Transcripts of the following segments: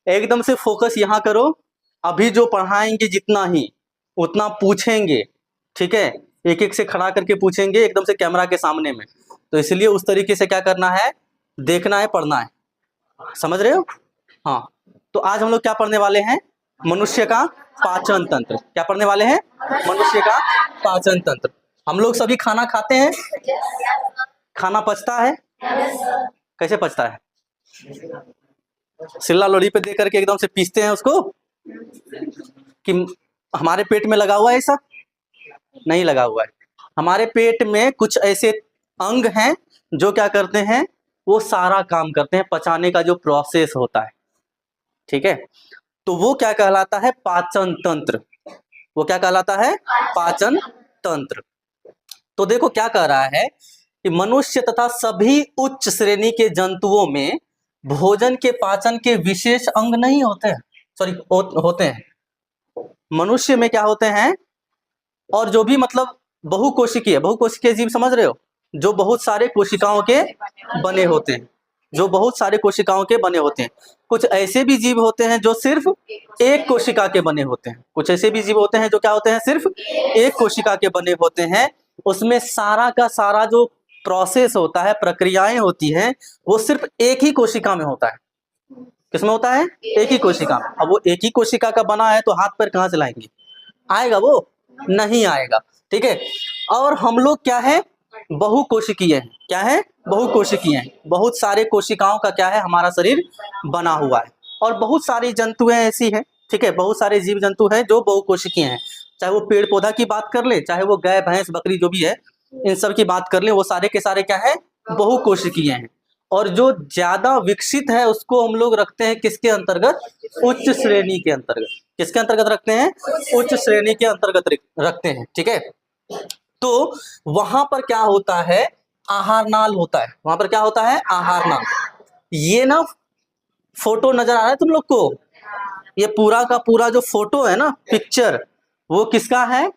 एकदम से फोकस यहाँ करो। अभी जो पढ़ाएंगे जितना ही उतना पूछेंगे, ठीक है, एक एक से खड़ा करके पूछेंगे एकदम से कैमरा के सामने में। तो इसलिए उस तरीके से क्या करना है, देखना है, पढ़ना है। समझ रहे हो? हाँ। तो आज हम लोग क्या पढ़ने वाले हैं, मनुष्य का पाचन तंत्र। क्या पढ़ने वाले हैं, मनुष्य का पाचन तंत्र। हम लोग सभी खाना खाते हैं, खाना पचता है, कैसे पचता है? सिल्ला लोढ़ी पे दे करके एकदम से पीसते हैं उसको, कि हमारे पेट में लगा हुआ है? ऐसा नहीं लगा हुआ है। हमारे पेट में कुछ ऐसे अंग हैं जो क्या करते हैं, वो सारा काम करते हैं, पचाने का जो प्रोसेस होता है, ठीक है। तो वो क्या कहलाता है, पाचन तंत्र। वो क्या कहलाता है, पाचन तंत्र। तो देखो क्या कह रहा है कि मनुष्य तथा सभी उच्च श्रेणी के जंतुओं में भोजन के पाचन के विशेष अंग नहीं होते हैं, सॉरी होते हैं। मनुष्य में क्या होते हैं, और जो भी मतलब बहुकोशिकीय जीव समझ रहे हो, जो बहुत सारे कोशिकाओं के बने होते हैं, जो बहुत सारे कोशिकाओं के बने होते हैं। कुछ ऐसे भी जीव होते हैं जो सिर्फ एक कोशिका के बने होते हैं। कुछ ऐसे भी जीव होते हैं जो क्या होते हैं, सिर्फ एक कोशिका के बने होते हैं। उसमें सारा का सारा जो प्रोसेस होता है, प्रक्रियाएं होती हैं, वो सिर्फ एक ही कोशिका में होता है। किसमें होता है, एक ही कोशिका में। अब वो एक ही कोशिका का बना है तो हाथ पैर कहाँ से लाएंगे, आएगा वो? नहीं आएगा, ठीक है। और हम लोग क्या है, बहुकोशिकीय हैं। क्या है, बहुकोशिकीय हैं। बहुत सारे कोशिकाओं का क्या है, हमारा शरीर बना हुआ है। और बहुत सारी जंतुएं ऐसी हैं, ठीक है, बहुत सारे जीव जंतु हैं जो बहुकोशिकीय हैं। चाहे वो पेड़ पौधा की बात कर ले, चाहे वो गाय भैंस बकरी जो भी है, इन सब की बात कर ले, वो सारे के सारे क्या है, बहुकोशिकीय हैं। और जो ज्यादा विकसित है उसको हम लोग रखते हैं किसके अंतर्गत, उच्च श्रेणी के अंतर्गत। किसके अंतर्गत रखते हैं, उच्च श्रेणी के अंतर्गत रखते हैं, ठीक है। तो वहां पर क्या होता है, आहार नाल होता है। वहां पर क्या होता है, आहार नाल। ये ना फोटो नजर आ रहा है तुम लोग को, ये पूरा का पूरा जो फोटो है ना, पिक्चर, वो किसका है,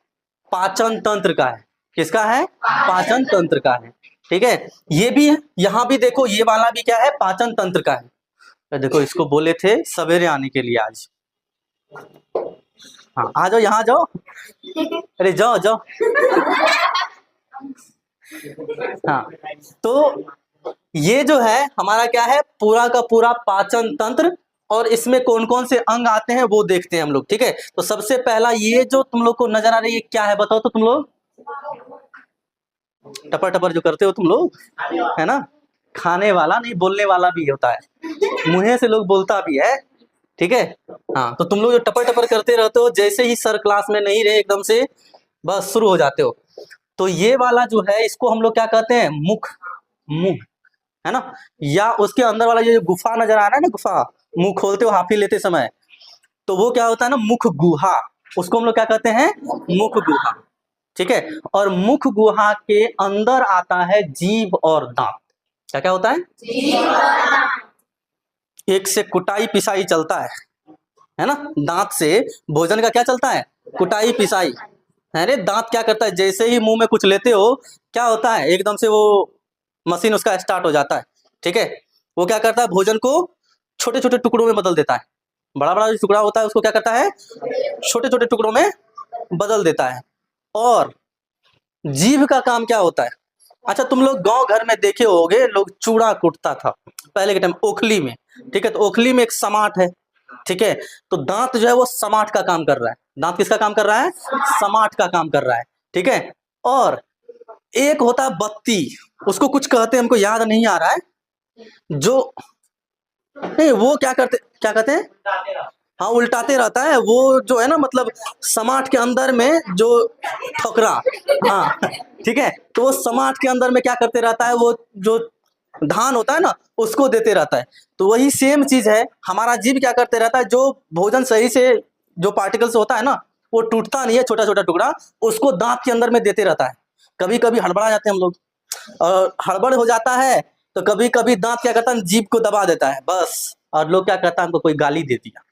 पाचन तंत्र का है। किसका है, पाचन तंत्र का है, ठीक है। ये भी यहाँ भी देखो, ये वाला भी क्या है, पाचन तंत्र का है। देखो इसको बोले थे सवेरे आने के लिए आज। हाँ आ जाओ, यहाँ जाओ, अरे जाओ जाओ। हाँ, तो ये जो है हमारा क्या है, पूरा का पूरा पाचन तंत्र। और इसमें कौन कौन से अंग आते हैं वो देखते हैं हम लोग, ठीक है। तो सबसे पहला ये जो तुम लोग को नजर आ रही है, क्या है बताओ तो तुम लोग, टपर टपर जो करते हो तुम लोग, है ना, खाने वाला नहीं, बोलने वाला भी होता है, मुंह से लोग बोलता भी है, ठीक है। हाँ, तो तुम लोग जो टपर टपर करते रहते हो, जैसे ही सर क्लास में नहीं रहे एकदम से बस शुरू हो जाते हो। तो ये वाला जो है, इसको हम लोग क्या कहते हैं, मुख, मुंह, है ना। या उसके अंदर वाला ये जो गुफा नजर आ रहा है ना, गुफा, मुंह खोलते हो हाफी लेते समय, तो वो क्या होता है ना, मुख गुहा। उसको हम लोग क्या कहते हैं, मुख गुहा, ठीक है। और मुख गुहा के अंदर आता है जीभ और दांत। क्या क्या होता है, एक से कुटाई पिसाई चलता है ना। दांत से भोजन का क्या चलता है, कुटाई पिसाई। अरे दांत क्या करता है, जैसे ही मुंह में कुछ लेते हो क्या होता है, एकदम से वो मशीन उसका स्टार्ट हो जाता है, ठीक है। वो क्या करता है, भोजन को छोटे छोटे टुकड़ों में बदल देता है। बड़ा बड़ा जो टुकड़ा होता है उसको क्या करता है, छोटे छोटे टुकड़ों में बदल देता है। और जीभ का काम क्या होता है, अच्छा तुम लोग गांव घर में देखे होगे, लोग चूड़ा कूटता था पहले के टाइम ओखली में, ठीक है। तो ओखली में एक समाट है, ठीक है। तो दांत जो है वो समाट का काम कर रहा है। दांत किसका काम कर रहा है, समाट का काम कर रहा है, ठीक है। और एक होता है बत्ती, उसको कुछ कहते हैं, हमको याद नहीं आ रहा है, जो नहीं वो क्या कहते हैं, हाँ उल्टाते रहता है वो, जो है ना मतलब समाट के अंदर में जो ठोकरा, हाँ ठीक है। तो वो समाट के अंदर में क्या करते रहता है, वो जो धान होता है ना उसको देते रहता है। तो वही सेम चीज है, हमारा जीभ क्या करते रहता है, जो भोजन सही से जो पार्टिकल्स होता है ना वो टूटता नहीं है, छोटा छोटा टुकड़ा उसको दांत के अंदर में देते रहता है। कभी कभी हड़बड़ा जाते हैं हम लोग, और हड़बड़ हो जाता है तो कभी कभी दांत क्या करता है, जीभ को दबा देता है बस। और लोग क्या करता है, हमको कोई गाली दे दिया,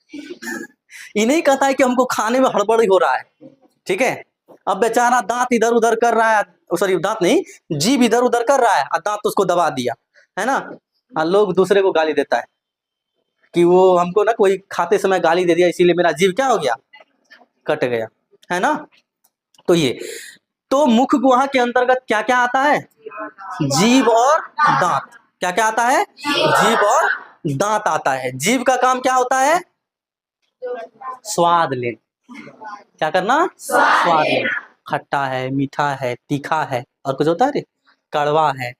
ये नहीं कहता है कि हमको खाने में हड़बड़ हो रहा है, ठीक है। अब बेचारा दांत इधर उधर कर रहा है, सॉरी दांत नहीं, जीभ इधर उधर कर रहा है और दांत उसको दबा दिया, है ना। और लोग दूसरे को गाली देता है, कि वो हमको ना कोई खाते समय गाली दे दिया, इसीलिए मेरा जीभ क्या हो गया, कट गया, है ना। तो ये तो मुख गुहा के अंतर्गत क्या क्या आता है, जीभ और दांत। क्या क्या आता है, जीभ और दांत आता है। जीभ का काम क्या होता है, स्वाद ले, क्या करना, स्वाद ले। खट्टा है, मीठा है, तीखा है, और कुछ होता है रे, कड़वा है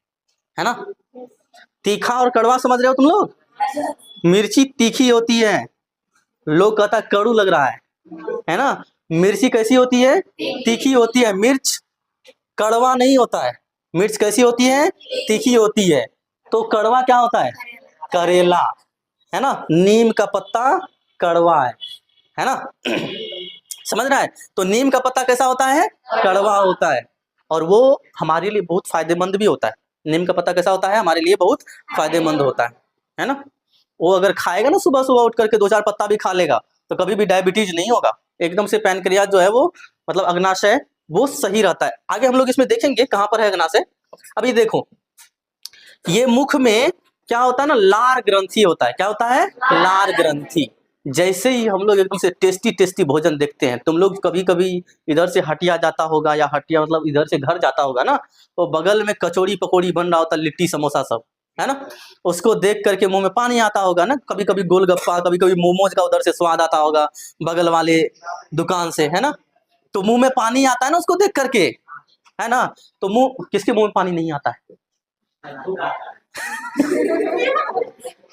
ना। तीखा और कड़वा समझ रहे हो तुम लोग। मिर्ची तीखी होती है, लोग कहता कड़ू लग रहा है ना। मिर्ची कैसी होती है, तीखी होती है। मिर्च कड़वा नहीं होता है। मिर्च कैसी होती है, तीखी होती है। तो कड़वा क्या होता है, करेला, है ना। नीम का पत्ता कड़वा है ना। समझ रहा है। तो नीम का पत्ता कैसा होता है, कड़वा होता है, और वो हमारे लिए बहुत फायदेमंद भी होता है। नीम का पत्ता कैसा होता है, हमारे लिए बहुत फायदेमंद होता है ना। वो अगर खाएगा ना, सुबह सुबह उठ करके 2-4 पत्ता भी खा लेगा, तो कभी भी डायबिटीज नहीं होगा। एकदम से पैनक्रियाज जो है वो, मतलब अग्नाशय, वो सही रहता है। आगे हम लोग इसमें देखेंगे कहाँ पर है अग्नाशय। अभी देखो, ये मुख में क्या होता है ना, लार ग्रंथि होता है। क्या होता है, लार ग्रंथि। जैसे ही हम लोग एकदम से टेस्टी टेस्टी भोजन देखते हैं, तुम लोग कभी कभी इधर से हटिया जाता होगा, या हटिया मतलब इधर से घर जाता होगा ना, तो बगल में कचौड़ी पकौड़ी बन रहा होता है, लिट्टी समोसा सब, है ना। उसको देख करके मुंह में पानी आता होगा ना। कभी कभी गोलगप्पा, कभी कभी मोमोज का उधर से स्वाद आता होगा, बगल वाले दुकान से, है ना। तो मुंह में पानी आता है ना उसको देख करके, है ना। तो मुंह, किसके मुंह में पानी नहीं आता है।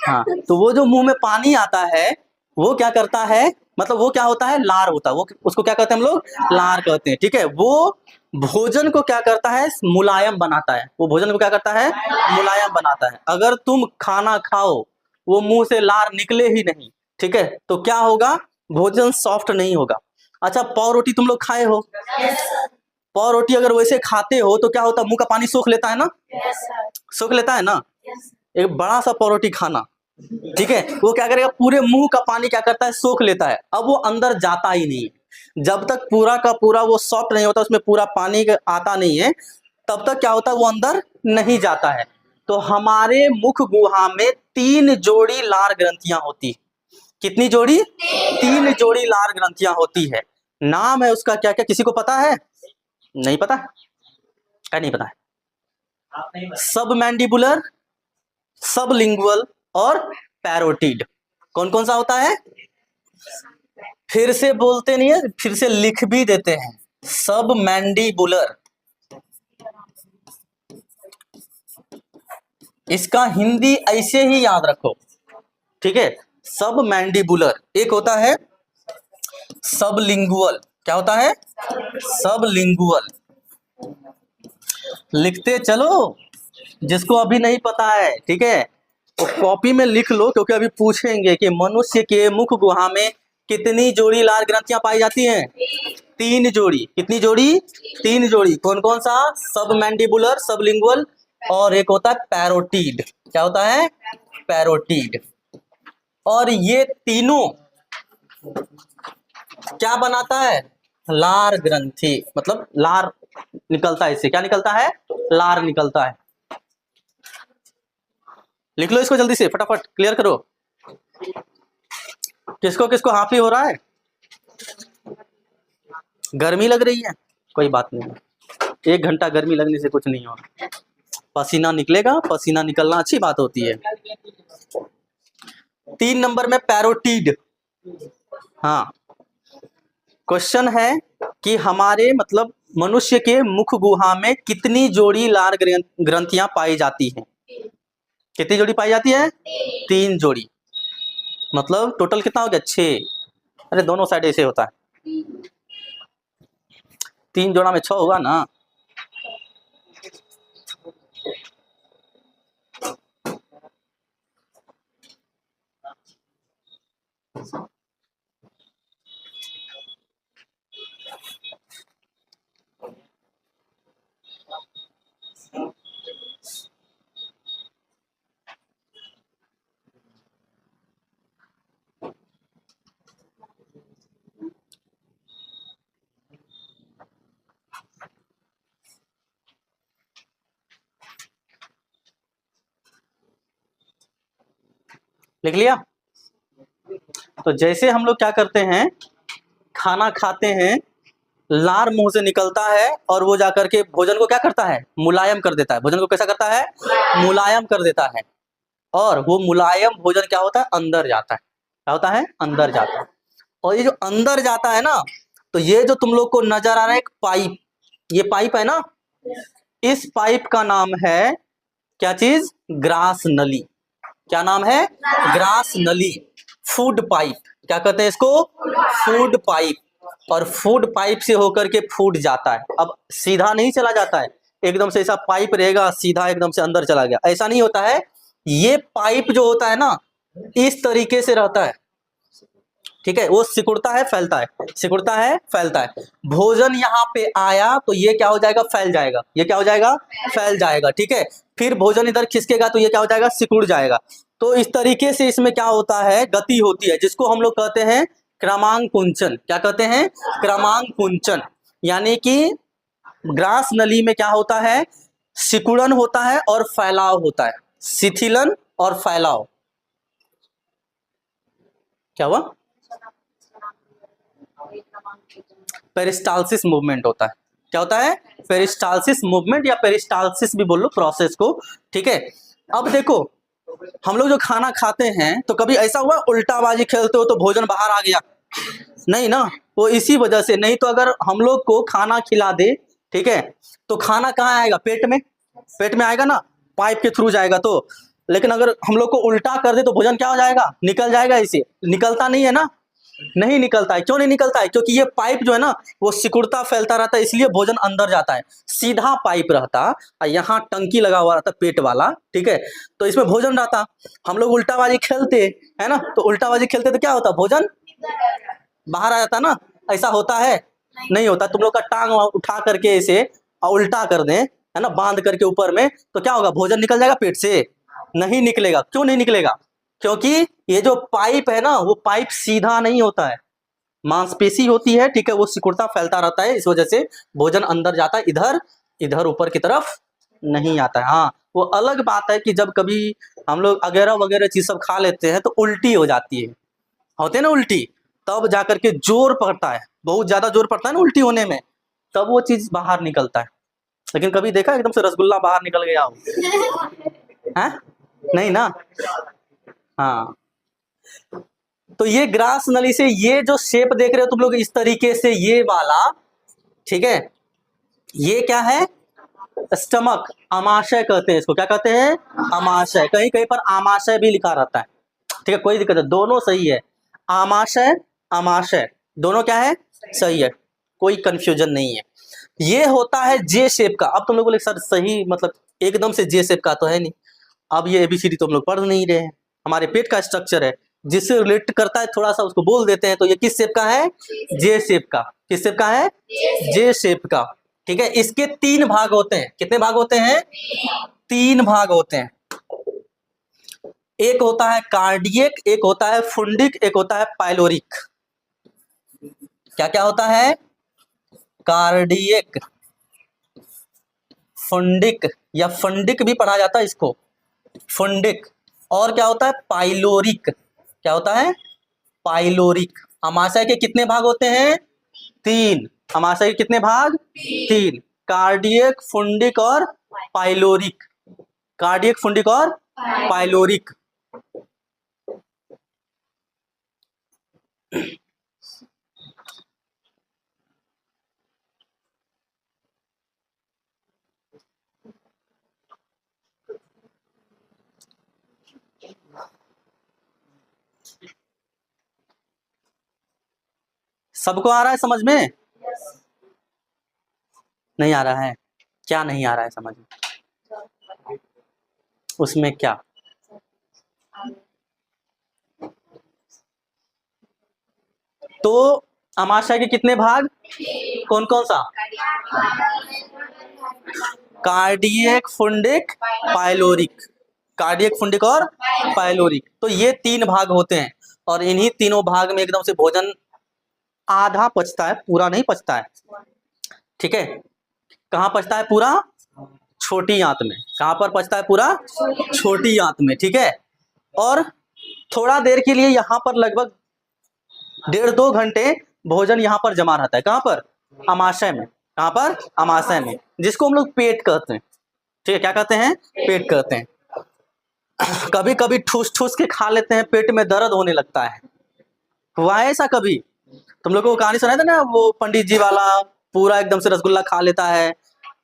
हाँ, तो वो जो मुंह में पानी आता है, वो क्या करता है, मतलब वो क्या होता है, लार होता है वो। उसको क्या कहते हैं हम लोग, लार कहते हैं, ठीक है। वो भोजन को क्या करता है, मुलायम बनाता है। वो भोजन को क्या करता है, मुलायम बनाता है। अगर तुम खाना खाओ, वो मुंह से लार निकले ही नहीं, ठीक है, तो क्या होगा, भोजन सॉफ्ट नहीं होगा। अच्छा, पाव रोटी तुम लोग खाए हो, पाव रोटी अगर वैसे खाते हो तो क्या होता है, मुंह का पानी सोख लेता है ना, सोख लेता है ना। एक बड़ा सा पाव रोटी खाना, ठीक है, वो क्या करेगा, पूरे मुंह का पानी क्या करता है, सोख लेता है। अब वो अंदर जाता ही नहीं है। जब तक पूरा का पूरा वो सॉफ्ट नहीं होता, उसमें पूरा पानी आता नहीं है, तब तक क्या होता है, वो अंदर नहीं जाता है। तो हमारे मुख गुहा में 3 जोड़ी लार ग्रंथियां होती। कितनी जोड़ी, 3 जोड़ी लार ग्रंथियां होती है। नाम है उसका क्या क्या, किसी को पता है, नहीं पता, क्या नहीं पता है। सब मैंडिबुलर, सब लिंगुअल और पैरोटिड। कौन कौन सा होता है, फिर से बोलते नहीं है, फिर से लिख भी देते हैं। सब मैंडिबुलर, इसका हिंदी ऐसे ही याद रखो, ठीक है। सब मैंडिबुलर, एक होता है सब लिंगुअल। क्या होता है, सब लिंगुअल। लिखते चलो, जिसको अभी नहीं पता है, ठीक है, तो कॉपी में लिख लो, क्योंकि अभी पूछेंगे कि मनुष्य के मुख गुहा में कितनी जोड़ी लार ग्रंथियां पाई जाती हैं। 3 जोड़ी। कितनी जोड़ी, 3 जोड़ी। कौन कौन सा, सब मैंडिबुलर, सब लिंगुअल, और एक होता है पैरोटिड। क्या होता है, पैरोटिड। और ये तीनों क्या बनाता है, लार ग्रंथि, मतलब लार निकलता है इससे। क्या निकलता है, लार निकलता है। लिख लो इसको जल्दी से, फटाफट क्लियर करो। किसको किसको हाफी हो रहा है, गर्मी लग रही है, कोई बात नहीं, 1 घंटा गर्मी लगने से कुछ नहीं होगा। पसीना निकलेगा, पसीना निकलना अच्छी बात होती है। 3 नंबर में पैरोटिड। हाँ, क्वेश्चन है कि हमारे मतलब मनुष्य के मुख गुहा में कितनी जोड़ी लार ग्रंथियां पाई जाती हैं। कितनी जोड़ी पाई जाती है, 3 जोड़ी। मतलब टोटल कितना हो गया, 6। अरे दोनों साइड ऐसे होता है, 3 जोड़ा में 6 होगा ना। लिख लिया, तो जैसे हम लोग क्या करते हैं, खाना खाते हैं, लार मुंह से निकलता है और वो जाकर के भोजन को क्या करता है, मुलायम कर देता है। भोजन को कैसा करता है, मुलायम कर देता है। और वो मुलायम भोजन क्या होता है, अंदर जाता है। क्या होता है, अंदर जाता है। और ये जो अंदर जाता है ना, तो ये जो तुम लोग को नजर आ रहा है एक पाइप, ये पाइप है ना, इस पाइप का नाम है क्या चीज, ग्रास नली। क्या नाम है, ग्रास नली, फूड पाइप। क्या कहते हैं इसको, फूड पाइप। और फूड पाइप से होकर के फूड जाता है। अब सीधा नहीं चला जाता है, एकदम से ऐसा पाइप रहेगा सीधा एकदम से अंदर चला गया, ऐसा नहीं होता है। ये पाइप जो होता है ना, इस तरीके से रहता है, ठीक है। वो सिकुड़ता है फैलता है, सिकुड़ता है फैलता है। भोजन यहाँ पे आया तो ये क्या हो जाएगा, फैल जाएगा। ये क्या हो जाएगा, फैल जाएगा, ठीक है। फिर भोजन इधर खिसकेगा तो ये क्या हो जाएगा, सिकुड़ जाएगा। तो इस तरीके से इसमें क्या होता है, गति होती है, जिसको हम लोग कहते हैं क्रमांकुंचन। क्या कहते हैं, क्रमांकुंचन। यानी कि ग्रास नली में क्या होता है, सिकुड़न होता है और फैलाव होता है, शिथिलन और फैलाव। क्या हुआ, पेरिस्टालसिस मूवमेंट होता है। क्या होता है, पेरिस्टालसिस मूवमेंट, या पेरिस्टालसिस भी बोल लो प्रोसेस को, ठीक है। अब देखो, हम लोग जो खाना खाते हैं तो कभी ऐसा हुआ उल्टाबाजी खेलते हो तो भोजन बाहर आ गया, नहीं ना। वो इसी वजह से, नहीं तो अगर हम लोग को खाना खिला दे, ठीक है, तो खाना कहाँ आएगा, पेट में, पेट में आएगा ना, पाइप के थ्रू जाएगा। तो लेकिन अगर हम लोग को उल्टा कर दे तो भोजन क्या हो जाएगा, निकल जाएगा। इसे निकलता नहीं है ना, नहीं निकलता है। क्यों नहीं निकलता है, क्योंकि ये पाइप जो है ना वो सिकुड़ता फैलता रहता है, इसलिए भोजन अंदर जाता है। सीधा पाइप रहता और यहाँ टंकी लगा हुआ रहता पेट वाला, ठीक है, तो इसमें भोजन रहता। हम लोग उल्टाबाजी खेलते है ना, तो उल्टाबाजी खेलते तो क्या होता, भोजन बाहर आ जाता ना। ऐसा होता है, नहीं होता। तुम लोग का टांग उठा करके इसे उल्टा कर दें, है ना, बांध करके ऊपर में, तो क्या होगा, भोजन निकल जाएगा पेट से, नहीं निकलेगा। क्यों नहीं निकलेगा, क्योंकि ये जो पाइप है ना, वो पाइप सीधा नहीं होता है, मांसपेशी होती है, ठीक है, वो सिकुड़ता फैलता रहता है। इस वजह से भोजन अंदर जाता है, इधर इधर ऊपर की तरफ नहीं आता है। हाँ, वो अलग बात है कि जब कभी हम लोग वगैरह वगैरह चीज सब खा लेते हैं तो उल्टी हो जाती है, होते हैं ना उल्टी, तब जाकर के जोर पड़ता है, बहुत ज्यादा जोर पड़ता है ना उल्टी होने में, तब वो चीज बाहर निकलता है। लेकिन कभी देखा एकदम से रसगुल्ला बाहर निकल गया हो, है नहीं ना। हाँ, तो ये ग्रास नली से ये जो शेप देख रहे हो तुम लोग इस तरीके से, ये वाला, ठीक है, ये क्या है, स्टमक, आमाशय कहते हैं इसको। क्या कहते हैं, आमाशय। कहीं कहीं पर आमाशय भी लिखा रहता है, ठीक है, कोई दिक्कत है, दोनों सही है। आमाशय, आमाशय, दोनों क्या है, सही है, कोई कंफ्यूजन नहीं है। ये होता है जे शेप का। अब तुम लोग बोले सर सही, मतलब एकदम से जे शेप का तो है नहीं। अब ये एबीसीडी तुम लोग पढ़ नहीं रहे हैं, हमारे पेट का स्ट्रक्चर है, जिससे रिलेट करता है थोड़ा सा उसको बोल देते हैं। तो ये किस शेप का है, जे शेप का। किस शेप का है, जे शेप का, ठीक है। इसके 3 भाग होते हैं। कितने भाग होते हैं, 3 भाग होते हैं। एक होता है कार्डियक, एक होता है फुंडिक, एक होता है पाइलोरिक। क्या क्या होता है, कार्डियक, फुंडिक, या फंडिक भी पढ़ा जाता है इसको, फुंडिक। और क्या होता है, पाइलोरिक। क्या होता है, पाइलोरिक। अमाशय के कितने भाग होते हैं, 3। अमाशय के कितने भाग, 3। कार्डियक, फुंडिक और पाइलोरिक। कार्डियक, फुंडिक और पाइलोरिक। सबको आ रहा है समझ में, नहीं आ रहा है, क्या नहीं आ रहा है समझ में, उसमें क्या, तो अमाशय के कितने भाग, कौन कौन सा, कार्डियक, फुंडिक, पाइलोरिक। कार्डियक, फुंडिक और पाइलोरिक, तो ये 3 भाग होते हैं। और इन्हीं तीनों भाग में एकदम से भोजन आधा पचता है, पूरा नहीं पचता है, ठीक है। कहाँ पचता है पूरा, छोटी आंत में। कहाँ पर पचता है पूरा, छोटी आंत में, ठीक है। और थोड़ा देर के लिए यहाँ पर लगभग 1.5-2 घंटे भोजन यहाँ पर जमा रहता है। कहाँ पर? अमाशय में। कहाँ पर? अमाशय में, जिसको हम लोग पेट कहते हैं। ठीक है, क्या कहते हैं? पेट कहते हैं। कभी कभी ठूस ठूस के खा लेते हैं, पेट में दर्द होने लगता है। हुआ है ऐसा कभी? तुम लोगों को कहानी सुनाया था ना, वो पंडित जी वाला पूरा एकदम से रसगुल्ला खा लेता है,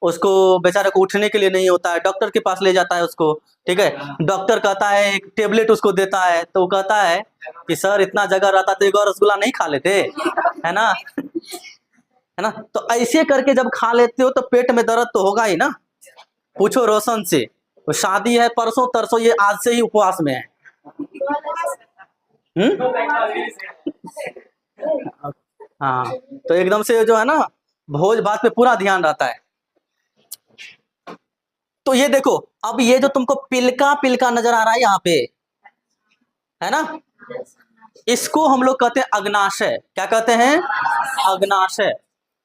उसको बेचारे को उठने के लिए नहीं होता है, डॉक्टर के पास ले जाता है उसको। ठीक है, डॉक्टर कहता है एक टेबलेट उसको देता है, तो वो कहता है कि सर इतना जगह रहता तो एक और रसगुल्ला नहीं खा लेते, है ना? है ना? तो ऐसे करके जब खा लेते हो तो पेट में दर्द तो होगा ही ना। पूछो रोशन से, तो शादी है परसों तरसों, ये आज से ही उपवास में है। हाँ, तो एकदम से जो है ना, भोज भात पे पूरा ध्यान रहता है। तो ये देखो, अब ये जो तुमको पिलका पिलका नजर आ रहा है यहाँ पे, है ना, इसको हम लोग कहते हैं अग्नाशय। क्या कहते हैं? अग्नाशय।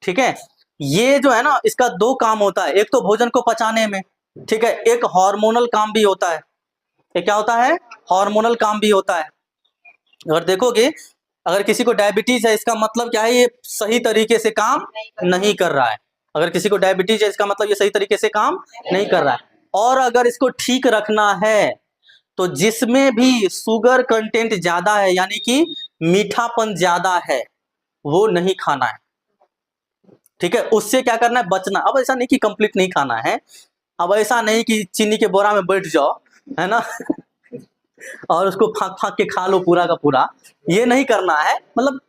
ठीक है, ये जो है ना, इसका 2 काम होता है। एक तो भोजन को पचाने में, ठीक है, एक हार्मोनल काम भी होता है। ये क्या होता है? हार्मोनल काम भी होता है। अगर देखोगे, अगर किसी को डायबिटीज है, इसका मतलब क्या है? ये सही तरीके से काम नहीं कर रहा है। अगर किसी को डायबिटीज है, इसका मतलब ये सही तरीके से काम नहीं कर रहा है। और अगर इसको ठीक रखना है, तो जिसमें भी शुगर कंटेंट ज्यादा है, यानी कि मीठापन ज्यादा है, वो नहीं खाना है। ठीक है, उससे क्या करना है? बचना। अब ऐसा नहीं कि कंप्लीट नहीं खाना है, अब ऐसा नहीं कि चीनी के बोरा में बैठ जाओ, है ना, और उसको फाँक फाँक के खा लो पूरा का पूरा, ये नहीं करना है। मतलब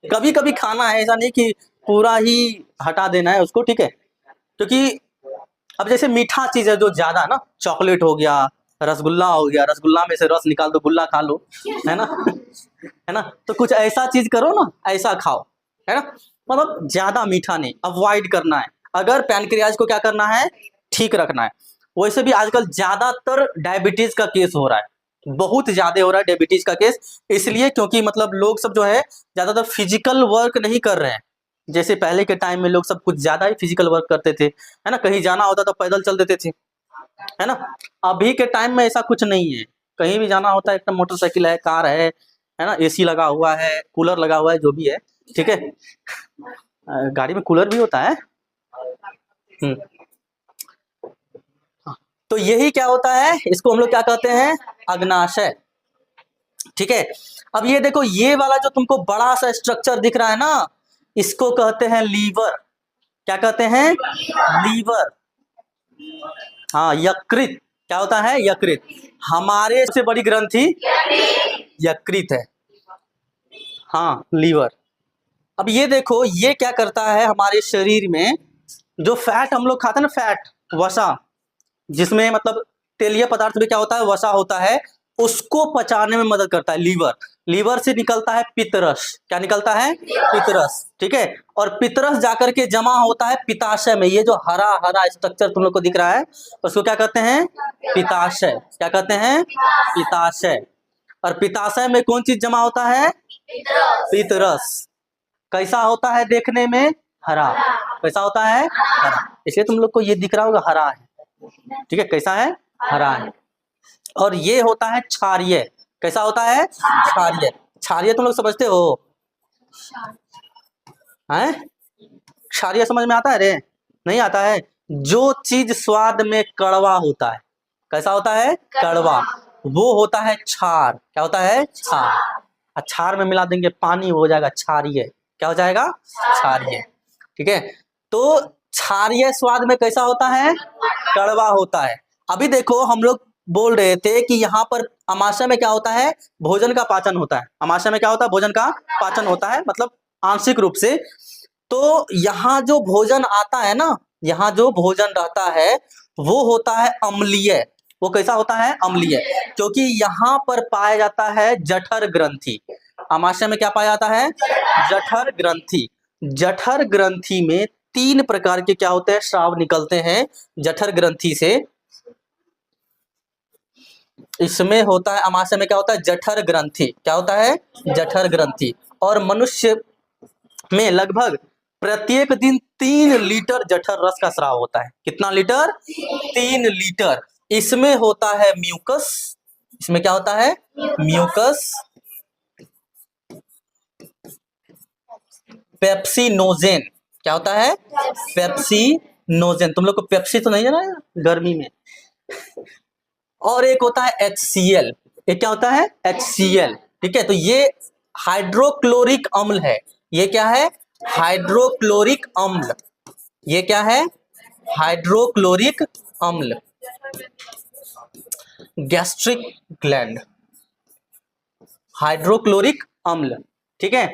कभी कभी खाना है, ऐसा नहीं कि पूरा ही हटा देना है उसको। ठीक है, क्योंकि अब जैसे मीठा चीज है जो ज्यादा ना, चॉकलेट हो गया, रसगुल्ला हो गया, रसगुल्ला में से रस निकाल दो, गुल्ला खा लो, है ना, है ना, तो कुछ ऐसा चीज करो ना, ऐसा खाओ, है ना, मतलब ज्यादा मीठा नहीं, अवॉइड करना है। अगर पैनक्रियाज को क्या करना है? ठीक रखना है। वैसे भी आजकल ज्यादातर डायबिटीज का केस हो रहा है, बहुत ज्यादा हो रहा है डायबिटीज का केस। इसलिए क्योंकि मतलब लोग सब जो है ज्यादातर फिजिकल वर्क नहीं कर रहे हैं। जैसे पहले के टाइम में लोग सब कुछ ज्यादा ही फिजिकल वर्क करते थे, है ना, कहीं जाना होता तो पैदल चल देते थे, है ना। अभी के टाइम में ऐसा कुछ नहीं है, कहीं भी जाना होता है एकदम मोटरसाइकिल है, कार है ना, एसी लगा हुआ है, कूलर लगा हुआ है, जो भी है। ठीक है, गाड़ी में कूलर भी होता है। तो यही क्या होता है, इसको हम लोग क्या कहते हैं? अग्नाशय। ठीक है, अब ये देखो, ये वाला जो तुमको बड़ा सा स्ट्रक्चर दिख रहा है ना, इसको कहते हैं लीवर। क्या कहते हैं? लीवर। हाँ, यकृत। क्या होता है? यकृत। हमारे सबसे बड़ी ग्रंथि यकृत है। हाँ, लीवर। अब ये देखो, ये क्या करता है हमारे शरीर में, जो फैट हम लोग खाते हैं ना, फैट, वसा, जिसमें मतलब तेलीय पदार्थ में क्या होता है? वसा होता है, उसको पचाने में मदद करता है लीवर। लीवर से निकलता है पित्तरस। क्या निकलता है? पित्तरस। ठीक है, और पित्तरस जाकर के जमा होता है पित्ताशय में। ये जो हरा हरा स्ट्रक्चर तुम लोग को दिख रहा है, उसको क्या कहते हैं? पित्ताशय। क्या कहते हैं? पित्ताशय। और पित्ताशय में कौन चीज जमा होता है? पित्तरस। कैसा होता है देखने में? हरा। कैसा होता है? हरा। इसलिए तुम लोग को ये दिख रहा होगा हरा है। ठीक है, कैसा है? हरा है। और ये होता है क्षारीय। कैसा होता है? क्षारीय। क्षारीय तुम लोग समझते हो? हैं? क्षारीय समझ में आता है रे? नहीं आता है? जो चीज स्वाद में कड़वा होता है। कैसा होता है? कड़वा। वो होता है क्षार। क्या होता है? क्षार। क्षार में मिला देंगे पानी, हो जाएगा क्षारीय। क्या हो जाएगा? क्षारीय। ठीक है, तो क्षारीय स्वाद में कैसा होता है? कड़वा होता है। अभी देखो, हम लोग बोल रहे थे कि यहाँ पर अमाशय में क्या होता है? भोजन का पाचन होता है। अमाशय में क्या होता है? भोजन का पाचन होता है, मतलब आंशिक रूप से। तो यहाँ जो भोजन आता है ना, यहाँ जो भोजन रहता है, वो होता है अम्लीय। वो कैसा होता है? अम्लीय। क्योंकि यहाँ पर पाया जाता है जठर ग्रंथि। अमाशय में क्या पाया जाता है? जठर ग्रंथि। जठर ग्रंथि में 3 प्रकार के क्या होते हैं? स्राव निकलते हैं जठर ग्रंथि से। इसमें होता है, अमाशय में क्या होता है? जठर ग्रंथि। क्या होता है? जठर ग्रंथि। और मनुष्य में लगभग प्रत्येक दिन 3 लीटर जठर रस का स्राव होता है। कितना लीटर? 3 लीटर। इसमें होता है म्यूकस। इसमें क्या होता है? म्यूकस। पेप्सिनोजेन। क्या होता है? पेप्सिनोजेन। तुम लोग को पेप्सी तो नहीं है ना गर्मी में। और एक होता है HCl। ये क्या होता है? HCl। ठीक है, तो ये हाइड्रोक्लोरिक अम्ल है। ये क्या है? हाइड्रोक्लोरिक अम्ल। ये क्या है? हाइड्रोक्लोरिक अम्ल। गैस्ट्रिक ग्लैंड, हाइड्रोक्लोरिक अम्ल। ठीक है,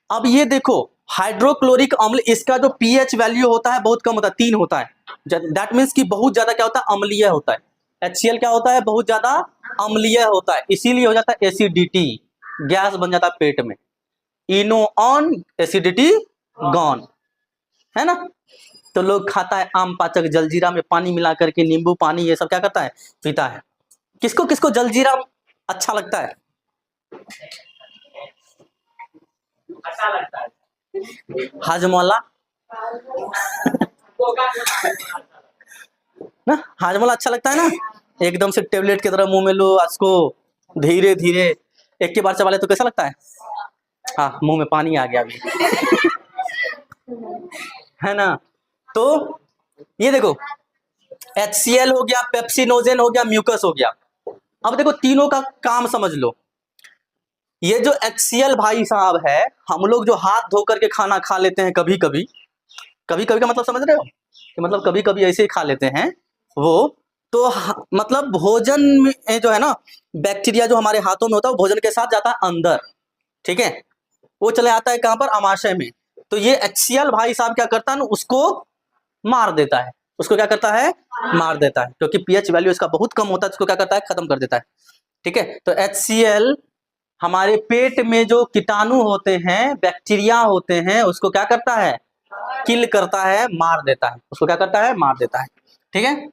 अब ये देखो हाइड्रोक्लोरिक अम्ल, इसका जो पीएच वैल्यू होता है बहुत कम होता है, 3 होता है। दैट मीन्स कि बहुत ज्यादा क्या होता है? अम्लीय होता है। HCl क्या होता है? बहुत ज्यादा अम्लीय होता है, इसीलिए हो जाता है एसिडिटी, गैस बन जाता है पेट में। इनो ऑन, एसिडिटी गॉन, है ना। तो लोग खाता है आम पाचक, जलजीरा में पानी मिला करके, नींबू पानी, ये सब क्या करता है? पीता है। किसको किसको जलजीरा अच्छा लगता है? अच्छा लगता है हाजमोला ना, हाजमोला अच्छा लगता है ना। एकदम से टेबलेट की तरह मुंह में लो, उसको धीरे धीरे एक के बार चबा ले तो कैसा लगता है? हाँ, मुंह में पानी आ गया अभी है ना। तो ये देखो HCl हो गया, पेप्सिनोजेन हो गया, म्यूकस हो गया। अब देखो तीनों का काम समझ लो। ये जो HCl भाई साहब है, हम लोग जो हाथ धो करके खाना खा लेते हैं कभी कभी, कभी कभी का मतलब समझ रहे हो कि मतलब कभी कभी ऐसे ही खा लेते हैं वो, तो मतलब भोजन में जो है ना, बैक्टीरिया जो हमारे हाथों में होता है वो भोजन के साथ जाता है अंदर। ठीक है, वो चले आता है कहां पर? आमाशय में। तो ये HCl भाई साहब क्या करता है ना, उसको मार देता है। उसको क्या करता है? मार देता है, क्योंकि पीएच वैल्यू इसका बहुत कम होता है, उसको क्या करता है? खत्म कर देता है। ठीक है, तो HCl हमारे पेट में जो कीटाणु होते हैं, बैक्टीरिया होते हैं, उसको क्या करता है? किल करता है, मार देता है। उसको क्या करता है? मार देता है। ठीक है,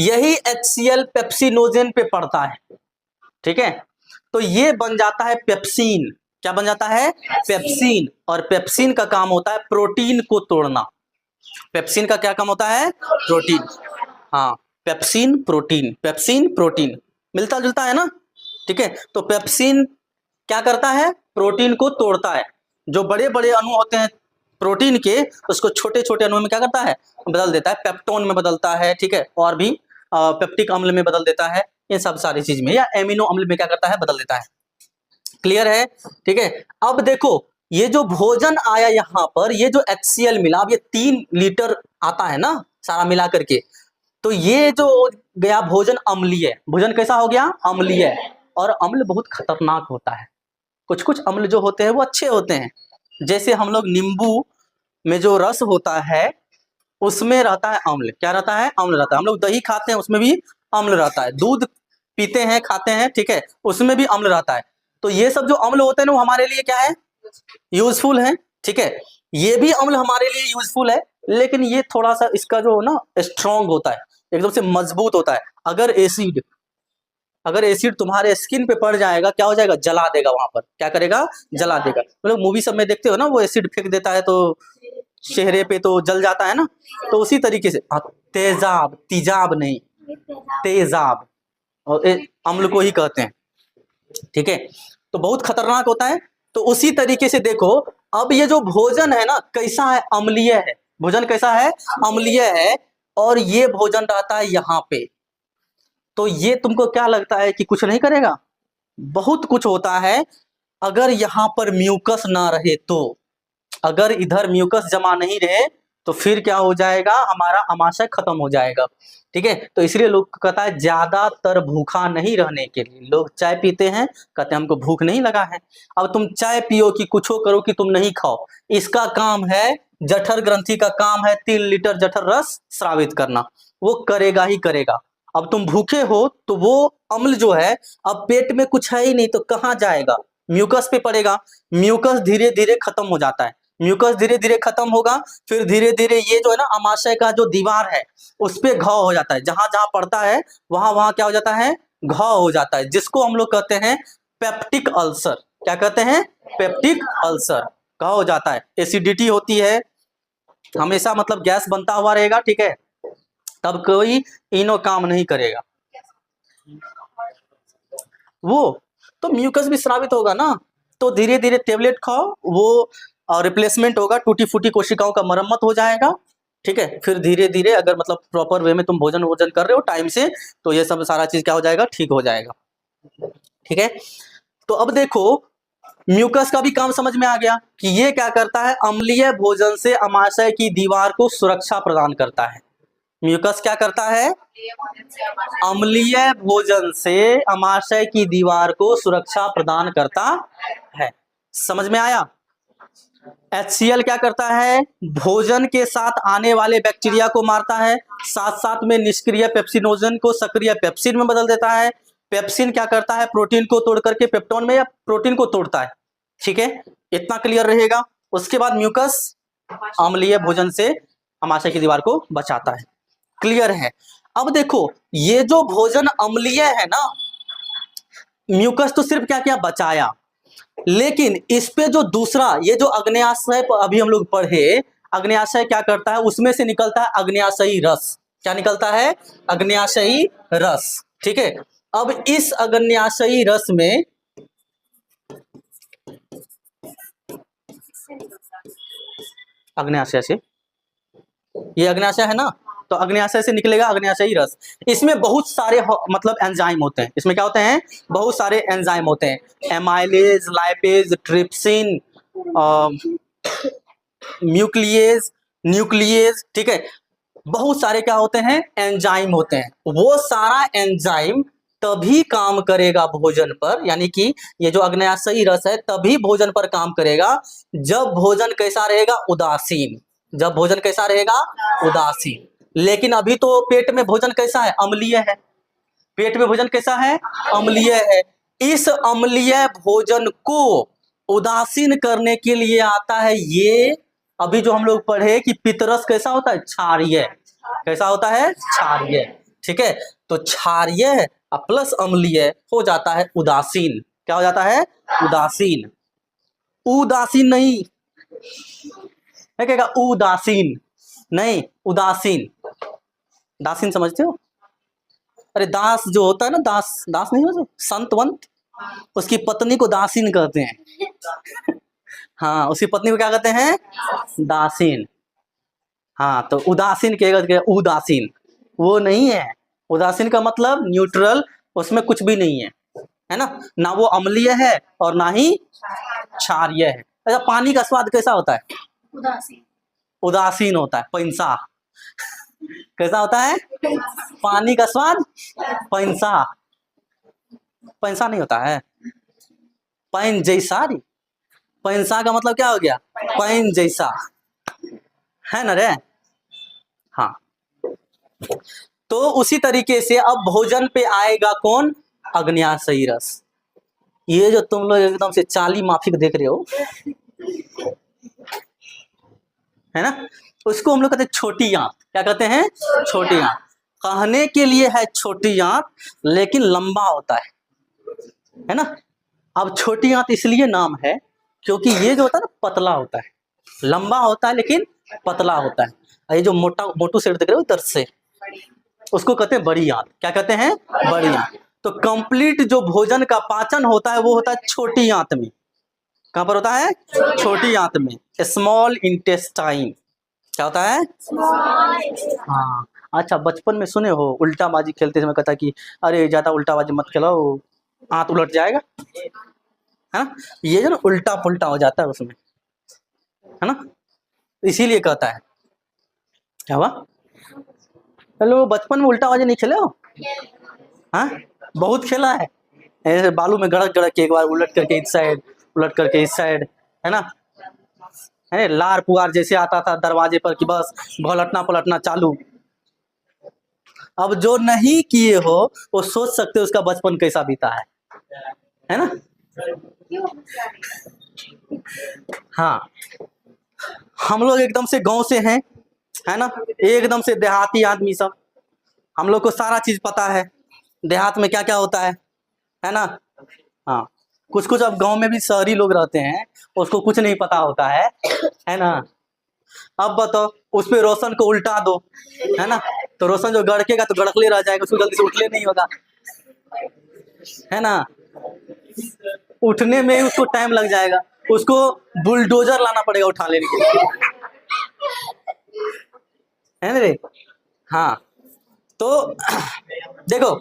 यही HCl पेप्सिनोजेन पे पड़ता है। ठीक है, तो ये बन जाता है पेप्सिन। क्या बन जाता है? पेप्सिन। और पेप्सिन का काम होता है प्रोटीन को तोड़ना। पेप्सिन का क्या काम होता है? प्रोटीन। हाँ, पेप्सिन प्रोटीन, पेप्सिन प्रोटीन मिलता जुलता है ना। ठीक है, तो पेप्सिन क्या करता है? प्रोटीन को तोड़ता है। जो बड़े बड़े अणु होते हैं प्रोटीन के, उसको छोटे छोटे अणुओं में क्या करता है? बदल देता है, पेप्टोन में बदलता है। ठीक है, और भी पेप्टिक अम्ल में बदल देता है, ये सब सारी चीज में, या एमिनो अम्ल में क्या करता है? बदल देता है। क्लियर है? ठीक है, अब देखो ये जो भोजन आया यहाँ पर, ये जो HCl मिला, अब ये 3 लीटर आता है ना सारा मिला करके, तो ये जो गया भोजन अम्लीय, भोजन कैसा हो गया? अम्लीय। और अम्ल बहुत खतरनाक होता है। कुछ कुछ अम्ल जो होते हैं वो अच्छे होते हैं, जैसे हम लोग नींबू में जो रस होता है उसमें रहता है अम्ल। क्या रहता है? अम्ल रहता है। हम लोग दही खाते हैं उसमें भी अम्ल रहता है, दूध पीते हैं, खाते हैं, ठीक है, उसमें भी अम्ल रहता है। तो ये सब जो अम्ल होते हैं ना वो हमारे लिए क्या है? यूजफुल है। ठीक है, ये भी अम्ल हमारे लिए यूजफुल है, लेकिन ये थोड़ा सा इसका जो ना स्ट्रॉन्ग होता है, एकदम से मजबूत होता है। अगर एसिड तुम्हारे स्किन पे पड़ जाएगा, क्या हो जाएगा? जला देगा। वहां पर क्या करेगा? जला देगा। मतलब मूवी सब में देखते हो ना, वो एसिड फेंक देता है तो चेहरे पे तो जल जाता है ना, तो उसी तरीके से तेजाब, तेजाब नहीं, तेजाब, और अम्ल को ही कहते हैं। ठीक है, तो बहुत खतरनाक होता है। तो उसी तरीके से देखो, अब ये जो भोजन है ना कैसा है? अम्लीय है। भोजन कैसा है? अम्लीय है। और ये भोजन रहता है यहाँ पे, तो ये तुमको क्या लगता है कि कुछ नहीं करेगा? बहुत कुछ होता है। अगर यहाँ पर म्यूकस ना रहे तो, अगर इधर म्यूकस जमा नहीं रहे तो फिर क्या हो जाएगा? हमारा आमाशय खत्म हो जाएगा। ठीक है, तो इसलिए लोग कहता है ज्यादातर भूखा नहीं रहने के लिए लोग चाय पीते हैं, कहते हैं हमको भूख नहीं लगा है। अब तुम चाय पियो कि कुछ करो कि तुम नहीं खाओ, इसका काम है, जठर ग्रंथि का काम है 3 लीटर जठर रस स्रावित करना, वो करेगा ही करेगा। अब तुम भूखे हो तो वो अम्ल जो है, अब पेट में कुछ है ही नहीं तो कहाँ जाएगा? म्यूकस पे पड़ेगा। म्यूकस धीरे धीरे खत्म हो जाता है, म्यूकस धीरे धीरे खत्म होगा, फिर धीरे धीरे ये जो है ना आमाशय का जो दीवार है उस पे घाव हो जाता है, जहां जहां पड़ता है वहां वहां क्या हो जाता है? घाव हो जाता है, जिसको हम लोग कहते हैं पेप्टिक अल्सर। क्या कहते हैं? Peptic ulcer. घाव हो जाता है, एसिडिटी होती है हमेशा, मतलब गैस बनता हुआ रहेगा। ठीक है, तब कोई इनो काम नहीं करेगा। वो तो म्यूकस भी स्रावित होगा ना, तो धीरे धीरे टेबलेट खाओ, वो और रिप्लेसमेंट होगा, टूटी फूटी कोशिकाओं का मरम्मत हो जाएगा। ठीक है, फिर धीरे धीरे अगर मतलब प्रॉपर वे में तुम भोजन वोजन कर रहे हो टाइम से, तो ये सब सारा चीज क्या हो जाएगा, ठीक हो जाएगा। ठीक है, तो अब देखो म्यूकस का भी काम समझ में आ गया कि ये क्या करता है, अम्लीय भोजन से अमाशय की दीवार को सुरक्षा प्रदान करता है। म्यूकस क्या करता है, अम्लीय भोजन से अमाशय की दीवार को सुरक्षा प्रदान करता है। समझ में आया। HCl क्या करता है, भोजन के साथ आने वाले बैक्टीरिया को मारता है, साथ साथ में निष्क्रिय पेप्सिनोजन को सक्रिय पेप्सिन में बदल देता है। पेप्सिन क्या करता है, प्रोटीन को तोड़ करके पेप्टोन में या प्रोटीन को तोड़ता है। ठीक है, इतना क्लियर रहेगा। उसके बाद म्यूकस अम्लीय भोजन से अमाशय की दीवार को बचाता है। क्लियर है। अब देखो ये जो भोजन अम्लीय है ना, म्यूकस तो सिर्फ क्या क्या बचाया, लेकिन इस पे जो दूसरा ये जो अग्न्याशय अभी हम लोग पढ़े, अग्न्याशय क्या करता है, उसमें से निकलता है अग्न्याशयी रस। क्या निकलता है, अग्न्याशयी रस। ठीक है, अब इस अग्न्याशयी रस में अग्न्याशय से, ये अग्न्याशय है ना, तो अग्न्याशय से निकलेगा अग्न्याशयी रस। इसमें बहुत सारे मतलब एंजाइम होते हैं। इसमें क्या होते हैं, बहुत सारे एंजाइम होते हैं, amylase, lipase, trypsin, nuclease, nuclease. ठीक है, बहुत सारे क्या होते हैं, एंजाइम होते हैं। वो सारा एंजाइम तभी काम करेगा भोजन पर, यानी कि ये जो अग्न्याशयी रस है तभी भोजन पर काम करेगा जब भोजन कैसा रहेगा, उदासीन। जब भोजन कैसा रहेगा, उदासीन। लेकिन अभी तो पेट में भोजन कैसा है, अम्लीय है। पेट में भोजन कैसा है, अम्लीय है। इस अम्लीय भोजन को उदासीन करने के लिए आता है ये, अभी जो हम लोग पढ़े कि पितरस कैसा होता है, क्षारीय। कैसा होता है, क्षारीय। ठीक है, तो क्षारीय प्लस अम्लीय हो जाता है उदासीन। क्या हो जाता है, उदासीन। उदासीन नहीं है, कहेगा उदासीन नहीं, उदासीन। दासीन समझते हो, अरे दास जो होता है ना, दास, दास नहीं हो, संत वंत, उसकी पत्नी को दासीन कहते हैं। हाँ, उसकी पत्नी को क्या कहते हैं, दासीन। हाँ, तो उदासीन कहेगा, उदासीन वो नहीं है। उदासीन का मतलब न्यूट्रल, उसमें कुछ भी नहीं है ना, ना वो अम्लीय है और ना ही क्षारीय है। अच्छा, पानी का स्वाद कैसा होता है, उदासीन। उदासीन होता है, पैंसा। कैसा होता है, पानी का स्वाद पैंसा। पैंसा नहीं होता है, पैन जैसा। पैंसा का मतलब क्या हो गया, पैन जैसा, है ना रे। हाँ, तो उसी तरीके से अब भोजन पे आएगा कौन, अग्न्याशयी रस। ये जो तुम लोग एकदम से चाली माफिक देख रहे हो, है ना, उसको हम लोग कहते हैं छोटी आंत। क्या कहते हैं, छोटी आंत। कहने के लिए है छोटी आंत, लेकिन लंबा होता है ना। अब छोटी आंत इसलिए नाम है क्योंकि ये जो होता है ना, पतला होता है, लंबा होता है लेकिन पतला होता है। ये जो मोटा मोटू सेठ देख रहे हो इधर से, उसको कहते हैं बड़ी आंत। क्या कहते हैं, बड़ी आंत। तो कंप्लीट जो भोजन का पाचन होता है वो होता है छोटी आंत में। कहां पर होता है, छोटी आंत में, स्मॉल इंटेस्टाइन। क्या होता है, हाँ। अच्छा, बचपन में सुने हो उल्टा बाजी खेलते समय कहता कि अरे ज्यादा उल्टा बाजी मत खेलो, आंत उलट जाएगा, है ना। ये जो ना उल्टा पुल्टा हो जाता है उसमें, है ना, इसीलिए कहता है। क्या हुआ, हेलो, बचपन में उल्टा बाजी नहीं खेले हो, हाँ, बहुत खेला है। ऐसे बालू में गड़क गड़क के, एक बार उलट करके इस साइड, उलट करके इस साइड, है ना, है लार पुआर जैसे आता था दरवाजे पर कि बस घोलटना पलटना चालू। अब जो नहीं किए हो वो सोच सकते हो उसका बचपन कैसा बीता है ना। हाँ, हम लोग एकदम से गांव से हैं, है ना, एकदम से देहाती आदमी सब, हम लोग को सारा चीज पता है देहात में क्या क्या होता है ना। हाँ, कुछ कुछ अब गांव में भी शहरी लोग रहते हैं, उसको कुछ नहीं पता होता है ना। अब बताओ, उस पे रोशन को उल्टा दो, है ना, तो रोशन जो गड़केगा तो गड़कले रह जाएगा, उसको जल्दी से उठले नहीं होगा, है ना, उठने में ही उसको टाइम लग जाएगा। उसको बुलडोजर लाना पड़ेगा उठा लेने के लिए, है ना रे? हाँ, तो देखो,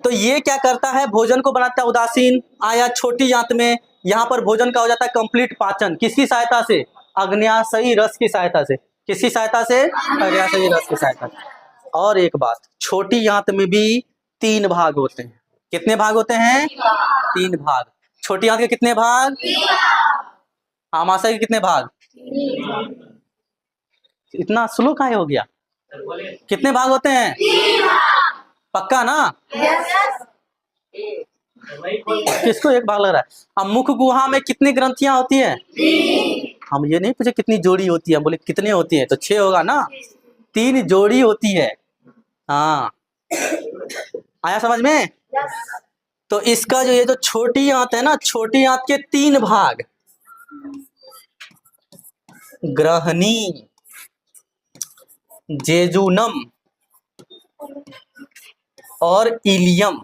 तो ये क्या करता है, भोजन को बनाता है उदासीन। आया छोटी आंत में, यहाँ पर भोजन का हो जाता है कंप्लीट पाचन, किसकी सहायता से? अग्न्याशयी रस की सहायता से। किसकी सहायता से? अग्न्याशयी रस की सहायता से। और एक बात, छोटी आंत में भी 3 भाग होते हैं। कितने भाग होते हैं? 3 भाग। छोटी आंत के कितने भाग? आमाशय के कितने भाग? इतना स्लो काहे हो गया? कितने भाग होते हैं? पक्का ना? किसको एक भाग लग रहा है? अब मुख गुहा में कितनी ग्रंथियां होती है? हम ये नहीं पूछे कितनी जोड़ी होती है, बोले कितने होती है, तो 6 होगा ना। 3 जोड़ी होती है। हाँ, आया समझ में? तो इसका जो ये जो छोटी आंत है ना, छोटी आंत के 3 भाग, ग्रहणी, जेजुनम और इलियम।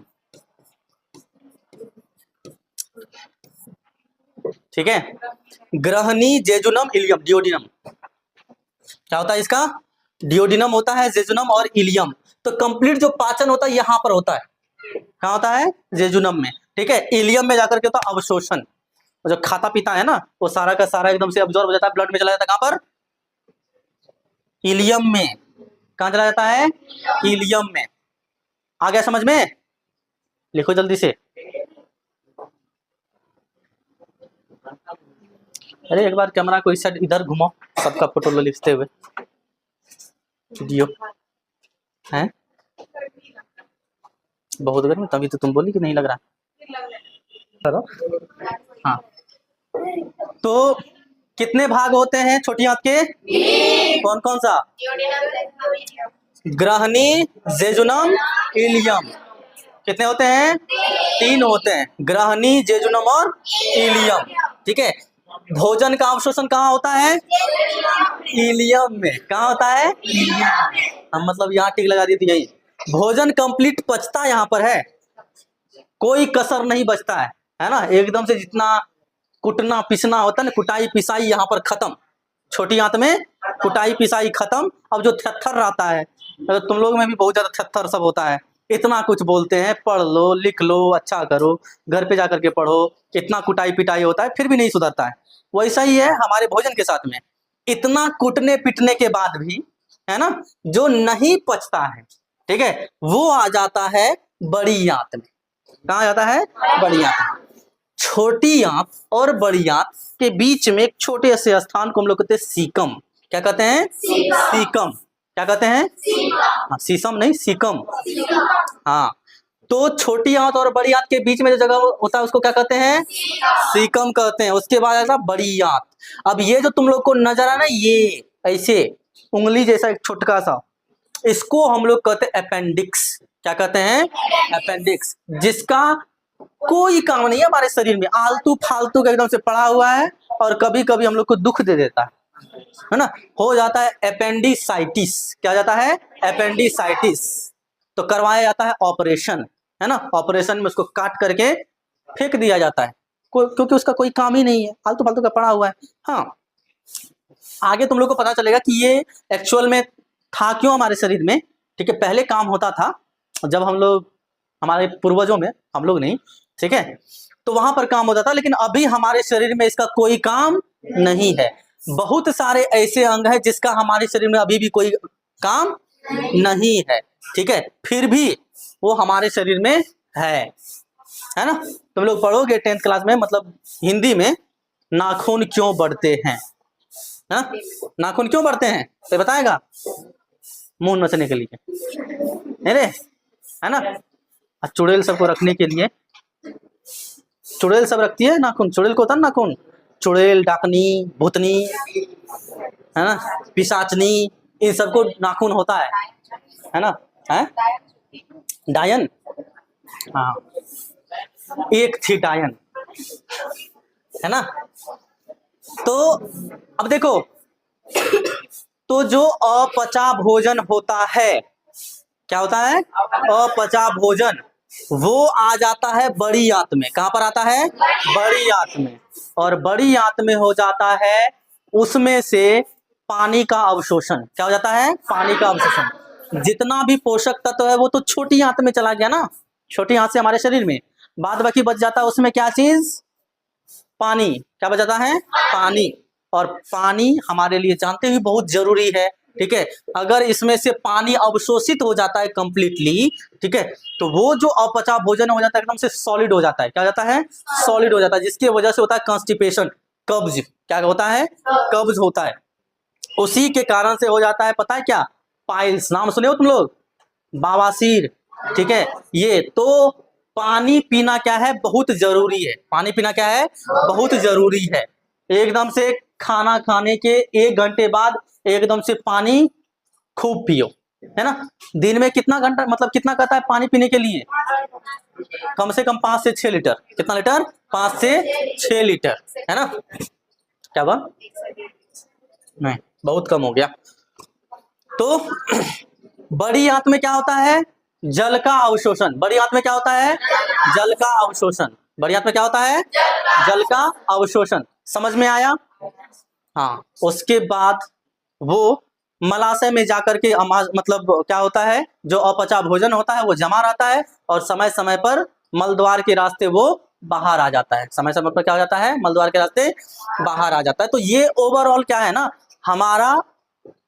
ठीक है, ग्रहणी, जेजुनम, इलियम, डियोडिनम। क्या होता है इसका? डियोडिनम होता है, जेजुनम और इलियम। तो कंप्लीट जो पाचन होता है यहां पर होता है। कहाँ होता है? जेजुनम में। ठीक है, इलियम में जाकर के होता है अवशोषण। जो खाता पीता है ना, वो सारा का सारा एकदम से अब्जॉर्ब हो जाता है, ब्लड में चला जाता है। कहाँ पर? इलियम में। कहाँ चला जाता है? इलियम में। आ गया समझ में? लिखो जल्दी से। अरे एक बार कैमरा को इस साइड इधर घुमाओ, सबका फोटो लो लिखते हुए। वीडियो है बहुत गर्म, तभी तो तुम बोली कि नहीं लग रहा। करो। हाँ, तो कितने भाग होते हैं छोटी आंत के? कौन कौन सा? ग्रहणी, जेजुनम, इलियम। कितने होते हैं? 3 होते हैं, ग्रहणी, जेजुनम और इलियम। ठीक है, भोजन का अवशोषण कहाँ होता है? इलियम में। कहाँ होता है? हम मतलब यहाँ टिक लगा दी थी यही। भोजन कंप्लीट पचता यहाँ पर है, कोई कसर नहीं बचता है ना? एकदम से जितना कुटना पिसना होता है ना, कुटाई पिसाई यहाँ पर खत्म। छोटी आंत में कुटाई पिसाई खत्म। अब जो थत्थर रहता है, तुम लोग में भी बहुत ज्यादा थत्थर सब होता है, इतना कुछ बोलते हैं, पढ़ लो लिख लो अच्छा करो, घर पे जाकर के पढ़ो, इतना कुटाई पिटाई होता है फिर भी नहीं सुधरता है। वैसा ही है हमारे भोजन के साथ में, इतना कुटने पिटने के बाद भी, है ना, जो नहीं पचता है, ठीक है, वो आ जाता है बड़ी आंत में। कहाँ जाता है? बड़ी आंत में। छोटी आंत और बड़ी आंत के बीच में एक छोटे से स्थान को हम लोग कहते हैं सीकम। क्या कहते हैं? सीकम। क्या कहते हैं? हाँ, सीसम नहीं, सीकम। हाँ, तो छोटी आंत और बड़ी आंत के बीच में जो जगह होता है उसको क्या कहते हैं? सीकम कहते हैं। उसके बाद आता बड़ी आंत। अब ये जो तुम लोग को नजर आ ना, ये ऐसे उंगली जैसा एक छोटका सा, इसको हम लोग कहते हैं अपेंडिक्स। क्या कहते हैं? अपेंडिक्स, जिसका कोई काम नहीं है हमारे शरीर में, आलतू फालतू का एकदम से पड़ा हुआ है और कभी कभी हम लोग को दुख दे देता है ना? हो जाता है अपेंडिसाइटिस। क्या जाता है? अपेंडिसाइटिस। तो करवाया जाता है ऑपरेशन, है ना? ऑपरेशन में उसको काट करके फेंक दिया जाता है, क्योंकि उसका कोई काम ही नहीं है, आलतू फालतू का पड़ा हुआ है। हाँ, आगे तुम लोग को पता चलेगा कि ये एक्चुअल में था क्यों हमारे शरीर में। ठीक है, पहले काम होता था जब हम लोग, हमारे पूर्वजों में, हम लोग नहीं, ठीक है, तो वहां पर काम होता था, लेकिन अभी हमारे शरीर में इसका कोई काम नहीं है। बहुत सारे ऐसे अंग हैं जिसका हमारे शरीर में अभी भी कोई काम नहीं है, ठीक है, फिर भी वो हमारे शरीर में है ना? तुम लोग पढ़ोगे 10th क्लास में, मतलब हिंदी में, नाखून क्यों बढ़ते हैं, हा? नाखून क्यों बढ़ते हैं तो बताएगा? मुंह नोचने के लिए, अरे है ना? चुड़ैल सबको रखने के लिए, चुड़ैल सब रखती है नाखून, चुड़ैल को होता है नाखून, चुड़ैल, डाकनी, भूतनी, है ना, पिशाचनी, इन सबको नाखून होता है ना? है डायन, हाँ, एक थी डायन, है ना? तो अब देखो, तो जो अपचा भोजन होता है, क्या होता है? अपचा भोजन, वो आ जाता है बड़ी आंत में। कहाँ पर आता है? बड़ी आंत में। और बड़ी आंत में हो जाता है उसमें से पानी का अवशोषण। क्या हो जाता है? पानी का अवशोषण। जितना भी पोषक तत्व है वो तो छोटी आंत में चला गया ना, छोटी आंत से हमारे शरीर में, बाद बाकी बच जाता है उसमें क्या चीज? पानी। क्या बच जाता है? पानी। और पानी हमारे लिए जानते हुए बहुत जरूरी है, ठीक है। अगर इसमें से पानी अवशोषित हो जाता है कंप्लीटली, ठीक है, तो वो जो अपचा भोजन हो जाता है एकदम से सॉलिड हो जाता है। क्या हो जाता है? सॉलिड हो जाता है, जिसकी वजह से होता है कॉन्स्टिपेशन, कब्ज। क्या होता है? कब्ज होता है। उसी के कारण से हो जाता है, पता है क्या? पाइल्स। नाम सुने हो तुम लोग? बवासीर, ठीक है। ये तो पानी पीना क्या है? बहुत जरूरी है। पानी पीना क्या है? बहुत जरूरी है। एकदम से खाना खाने के 1 घंटे बाद एकदम से पानी खूब पियो, है ना। दिन में कितना घंटा, मतलब कितना कहता है पानी पीने के लिए? कम से कम 5 से 6 लीटर। कितना लीटर? 5 से 6 लीटर, है ना। क्या बात? नहीं, बहुत कम हो गया। तो बड़ी आंत में क्या होता है? जल का अवशोषण। बड़ी आंत में क्या होता है? जल का अवशोषण। बड़ी आंत में क्या होता है? जल का अवशोषण। समझ में आया? हाँ। उसके बाद वो मलाशय में जाकर के मतलब क्या होता है, जो अपचा भोजन होता है वो जमा रहता है और समय समय पर मलद्वार के रास्ते वो बाहर आ जाता है। समय समय पर क्या हो जाता है? मलद्वार के रास्ते बाहर आ जाता है। तो ये ओवरऑल क्या है ना, हमारा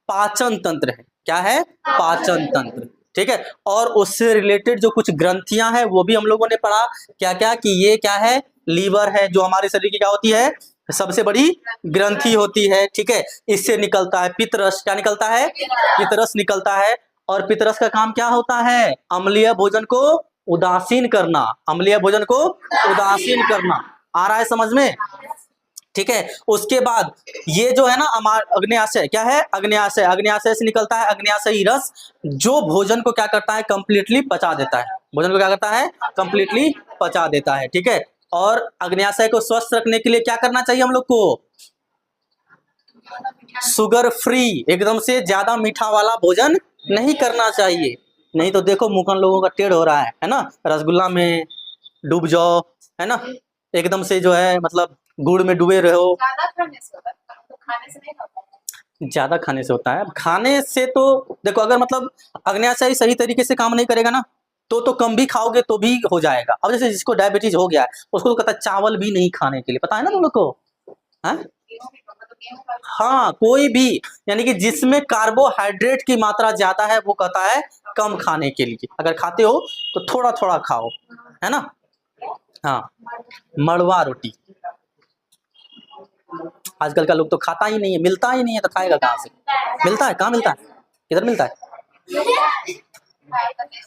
पाचन तंत्र है। क्या है? पाचन तंत्र, ठीक है। और उससे रिलेटेड जो कुछ ग्रंथियां हैं वो भी हम लोगों ने पढ़ा। क्या क्या? कि ये क्या है? लीवर है, जो हमारे शरीर की क्या होती है? सबसे बड़ी ग्रंथि होती है, ठीक है। इससे निकलता है पित्तरस। क्या निकलता है? पित्तरस निकलता है। और पित्तरस का काम क्या होता है? अम्लीय भोजन को उदासीन करना। अम्लीय भोजन को उदासीन करना। आ रहा है समझ में? ठीक है। उसके बाद ये जो है ना अग्न्याशय, क्या है? अग्न्याशय। अग्न्याशय से निकलता है अग्न्याशयी रस, जो भोजन को क्या करता है? कंप्लीटली पचा देता है। भोजन को क्या करता है? कंप्लीटली पचा देता है, ठीक है। और अग्न्याशय को स्वस्थ रखने के लिए क्या करना चाहिए हम लोग को? शुगर फ्री, एकदम से ज्यादा मीठा वाला भोजन नहीं करना चाहिए। नहीं तो देखो मुखन लोगों का टेढ़ हो रहा है ना। रसगुल्ला में डूब जाओ, है ना, एकदम से जो है मतलब गुड़ में डूबे रहो। ज्यादा खाने से होता है। खाने से तो देखो, अगर मतलब अग्न्याशय सही तरीके से काम नहीं करेगा ना, तो कम भी खाओगे तो भी हो जाएगा। अब जैसे जिसको डायबिटीज हो गया है उसको तो कहता है चावल भी नहीं खाने के लिए, पता है ना तुम लोग को? है? हाँ, कोई भी, यानी कि जिसमें कार्बोहाइड्रेट की मात्रा ज्यादा है वो कहता है कम खाने के लिए। अगर खाते हो तो थोड़ा थोड़ा खाओ, है ना। हाँ, मड़वा रोटी आजकल का लोग तो खाता ही नहीं है, मिलता ही नहीं है तो खाएगा कहाँ से? मिलता है? कहाँ मिलता है? किधर मिलता है?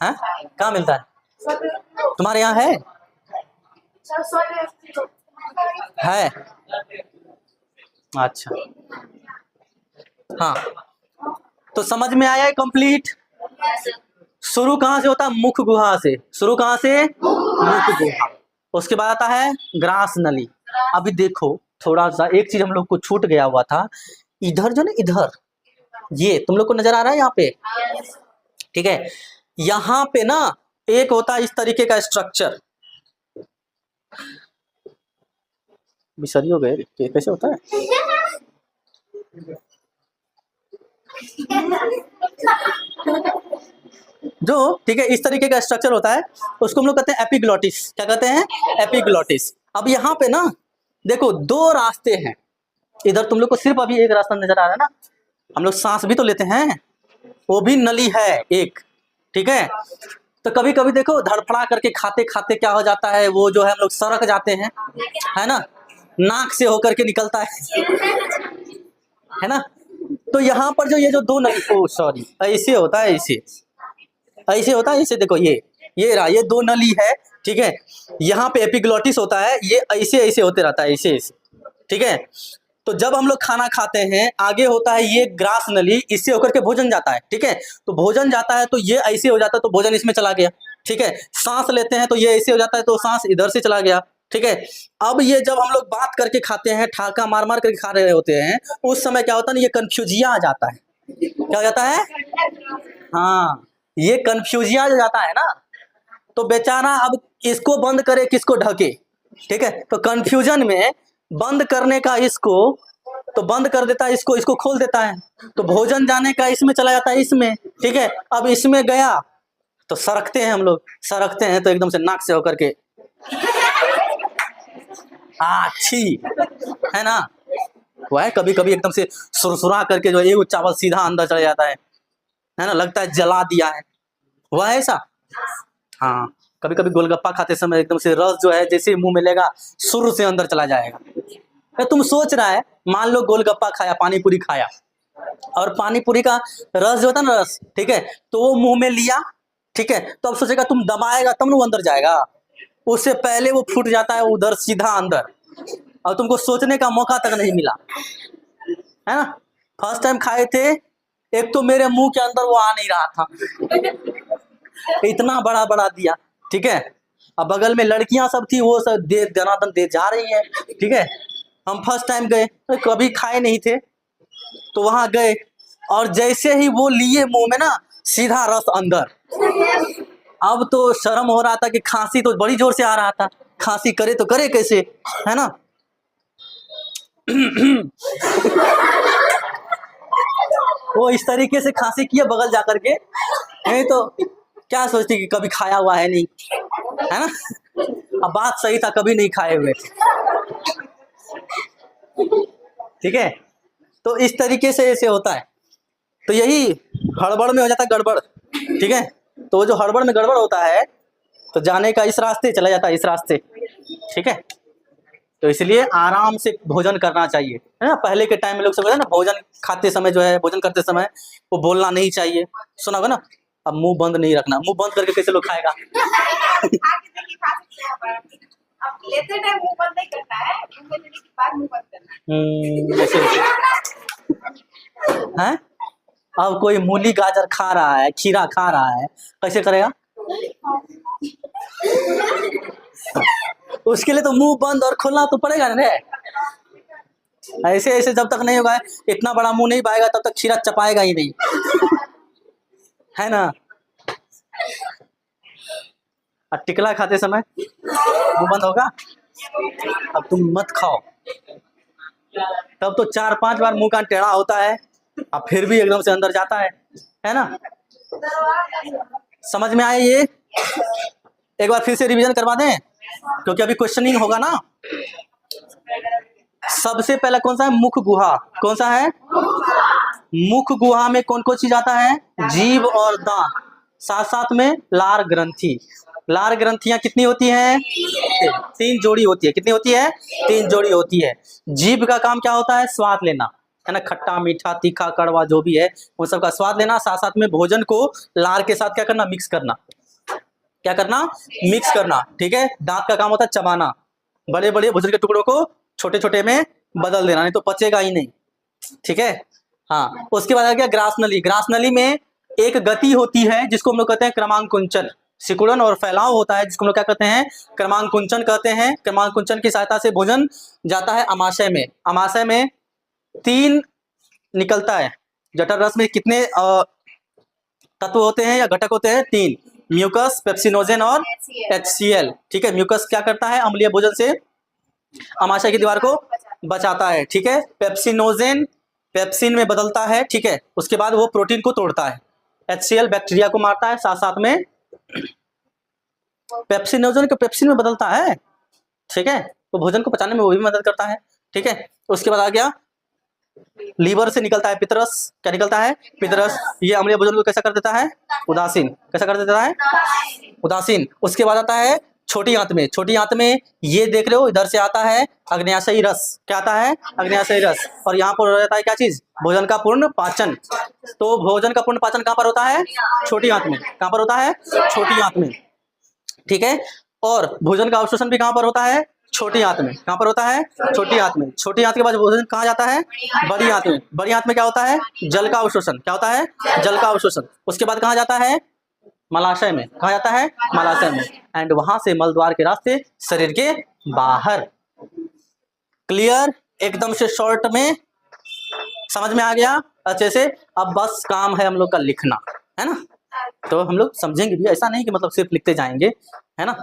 हाँ, कहाँ मिलता है? तुम्हारे यहाँ है? है? अच्छा, हाँ। तो समझ में आया है कंप्लीट? शुरू कहाँ से होता है? मुख गुहा से। शुरू कहाँ से? मुख गुहा। उसके बाद आता है ग्रास नली। अभी देखो थोड़ा सा एक चीज हम लोग को छूट गया हुआ था। इधर जो ना, इधर ये तुम लोग को नजर आ रहा है यहाँ पे, ठीक है। यहाँ पे ना एक होता है इस तरीके का स्ट्रक्चर। बिसरी हो गए, कैसे होता है? जो, ठीक है, इस तरीके का स्ट्रक्चर होता है, उसको हम लोग कहते हैं एपिग्लॉटिस। क्या कहते हैं? एपिग्लॉटिस। अब यहाँ पे ना देखो 2 रास्ते हैं। इधर तुम लोग को सिर्फ अभी एक रास्ता नजर आ रहा है ना। हम लोग सांस भी तो लेते हैं, वो भी नली है एक, ठीक है। तो कभी कभी देखो धड़फड़ा करके खाते खाते क्या हो जाता है, वो जो है हम लोग सड़क जाते हैं, है ना, नाक से होकर के निकलता है ना। तो यहाँ पर जो ये जो 2 नली, ओ सॉरी, ऐसे होता है, ऐसे ऐसे होता है, ऐसे देखो ये रहा, ये 2 नली है, ठीक है। यहाँ पे एपिग्लॉटिस होता है, ये ऐसे ऐसे होते रहता है, ऐसे ऐसे, ठीक है। तो जब हम लोग खाना खाते हैं आगे होता है ये ग्रास नली, इससे होकर के भोजन जाता है, ठीक है। तो भोजन जाता है तो ये ऐसे हो जाता है तो भोजन इसमें चला गया, ठीक है। सांस लेते हैं तो ये ऐसे हो जाता है तो सांस इधर से चला गया, ठीक है। अब ये जब हम लोग बात करके खाते हैं, ठाका मार मार करके खा रहे होते हैं, उस समय क्या होता है ना, ये कन्फ्यूजिया आ जाता है। क्या हो जाता है? हाँ, ये कन्फ्यूजिया जो जाता है ना, तो बेचारा अब इसको बंद करे किसको ढके, ठीक है। तो कंफ्यूजन में बंद करने का इसको, तो बंद कर देता है इसको, इसको खोल देता है, तो भोजन जाने का इसमें चला जाता है इसमें, ठीक है। अब इसमें गया तो सरकते हैं हम लोग, सरकते हैं तो एकदम से नाक से होकर के छी, है ना। वो है कभी कभी एकदम से सुरसुरा करके जो है वो चावल सीधा अंदर चला जाता है ना, लगता है जला दिया है, हुआ है ऐसा। हाँ, कभी कभी गोलगप्पा खाते समय एकदम से रस जो है जैसे मुंह में लेगा सुर से अंदर चला जाएगा। तो तुम सोच रहा है, मान लो गोलगप्पा खाया, पानी पूरी खाया, और पानी पूरी का रस जो होता है ना, रस, ठीक है, तो वो मुंह में लिया, ठीक है, तो अब सोचेगा तुम दबाएगा तब ना वो अंदर जाएगा, उससे पहले वो फूट जाता है उधर सीधा अंदर, और तुमको सोचने का मौका तक नहीं मिला, है ना। फर्स्ट टाइम खाए थे, एक तो मेरे मुंह के अंदर वो आ नहीं रहा था, इतना बड़ा बड़ा दिया, ठीक है। अब बगल में लड़कियां सब थी, वो सब दे दनादन दे जा रही है, ठीक है। हम फर्स्ट टाइम गए, कभी खाए नहीं थे, तो वहां गए, और जैसे ही वो लिए मुंह में ना, सीधा रस अंदर। अब तो शर्म हो रहा था कि खांसी तो बड़ी जोर से आ रहा था, खांसी करे तो करे कैसे, है ना। वो इस तरीके से खांसी किया बगल जाकर के, नहीं तो क्या सोचती कि कभी खाया हुआ है नहीं, है ना। अब बात सही था, कभी नहीं खाए हुए थे, ठीक है। तो इस तरीके से ऐसे होता है, तो यही हड़बड़ में हो जाता है गड़बड़, ठीक है। तो जो हड़बड़ में गड़बड़ होता है, तो जाने का इस रास्ते चला जाता है इस रास्ते, ठीक है। तो इसलिए आराम से भोजन करना चाहिए, है ना। पहले के टाइम में लोग समझते हैं ना, भोजन खाते समय जो है, भोजन करते समय वो बोलना नहीं चाहिए, सुना होगा ना। अब मुंह बंद नहीं रखना, मुंह बंद करके कैसे लोग खाएगा। अब लेते टाइम मुंह बंद नहीं करना है, मुंह में लेने के बाद मुंह बंद करना है। हैं? अब कोई मूली गाजर खा रहा है, खीरा खा रहा है, कैसे करेगा। उसके लिए तो मुंह बंद और खोलना तो पड़ेगा ना। ऐसे ऐसे जब तक नहीं होगा, इतना बड़ा मुंह नहीं पाएगा, तब तक खीरा चपाएगा ही नहीं, है ना। और टिकला खाते समय मुंह बंद होगा। अब तुम मत खाओ, तब तो 4-5 बार मुंह का टेढ़ा होता है, अब फिर भी एकदम से अंदर जाता है ना। समझ में आए ये। एक बार फिर से रिवीजन करवा दें, क्योंकि अभी क्वेश्चनिंग होगा ना। सबसे पहला कौन सा है, मुख गुहा। कौन सा है, मुख गुहा में कौन कौन चीज आता है, जीभ और दांत, साथ साथ में लार ग्रंथि। लार ग्रंथियां कितनी होती हैं, 3 जोड़ी होती है। कितनी होती है, 3 जोड़ी होती है। जीभ का काम क्या होता है, स्वाद लेना, है ना, खट्टा मीठा तीखा कड़वा जो भी है उन सब का स्वाद लेना, साथ साथ में भोजन को लार के साथ क्या करना, मिक्स करना, क्या करना, मिक्स करना, ठीक है। दांत का काम होता है चबाना, बड़े बड़े भोजन के टुकड़ों को छोटे छोटे में बदल देना, नहीं तो पचेगा ही नहीं, ठीक है। हाँ, उसके बाद आ गया ग्रास नली। ग्रास नली में एक गति होती है जिसको हम लोग कहते हैं क्रमांकुंचन, सिकुड़न और फैलाव होता है जिसको हम लोग क्या कहते हैं, क्रमांकुंचन कहते हैं। क्रमांकुंचन की सहायता से भोजन जाता है अमाशय में। अमाशय में 3 निकलता है। जठर रस में कितने तत्व होते हैं या घटक होते हैं, 3, म्यूकस, पेप्सिनोजेन और HCl, ठीक है। म्यूकस क्या करता है, अम्लीय भोजन से अमाशय की दीवार को बचाता है, ठीक है। पेप्सिनोजेन पेप्सिन में बदलता है, ठीक है, उसके बाद वो प्रोटीन को तोड़ता है। HCl बैक्टीरिया को मारता है, साथ साथ में पेप्सिनोजेन को पेप्सिन में बदलता है, ठीक है, तो भोजन को पचाने में वो भी मदद करता है, ठीक है। उसके बाद आ गया लीवर से निकलता है पितरस। क्या निकलता है, पितरस। ये अम्लीय भोजन को कैसा कर देता है, उदासीन। कैसा कर देता है, उदासीन। उसके बाद आता है छोटी आंत में। छोटी आंत में ये देख रहे हो, इधर से आता है अग्न्याशयी रस। क्या आता है, अग्न्याशयी रस। और यहाँ पर हो जाता है क्या चीज, भोजन का पूर्ण पाचन। तो भोजन का पूर्ण पाचन कहाँ पर होता है, छोटी आंत में। कहाँ पर होता है, छोटी आंत में, ठीक है। और भोजन का अवशोषण भी कहाँ पर होता है, छोटी आंत में। कहाँ पर होता है, छोटी आंत में। छोटी आंत के बाद भोजन कहाँ जाता है, बड़ी आंत में। बड़ी आंत में क्या होता है, जल का अवशोषण। क्या होता है, जल का अवशोषण। उसके बाद कहाँ जाता है, मलाशय में। कहाँ जाता है, मलाशय में। एंड वहां से मलद्वार के रास्ते शरीर के बाहर। क्लियर, एकदम से शॉर्ट में समझ में आ गया अच्छे से। अब बस काम है हम लोग का लिखना, है ना। तो हम लोग समझेंगे भी, ऐसा नहीं कि मतलब सिर्फ लिखते जाएंगे, है ना।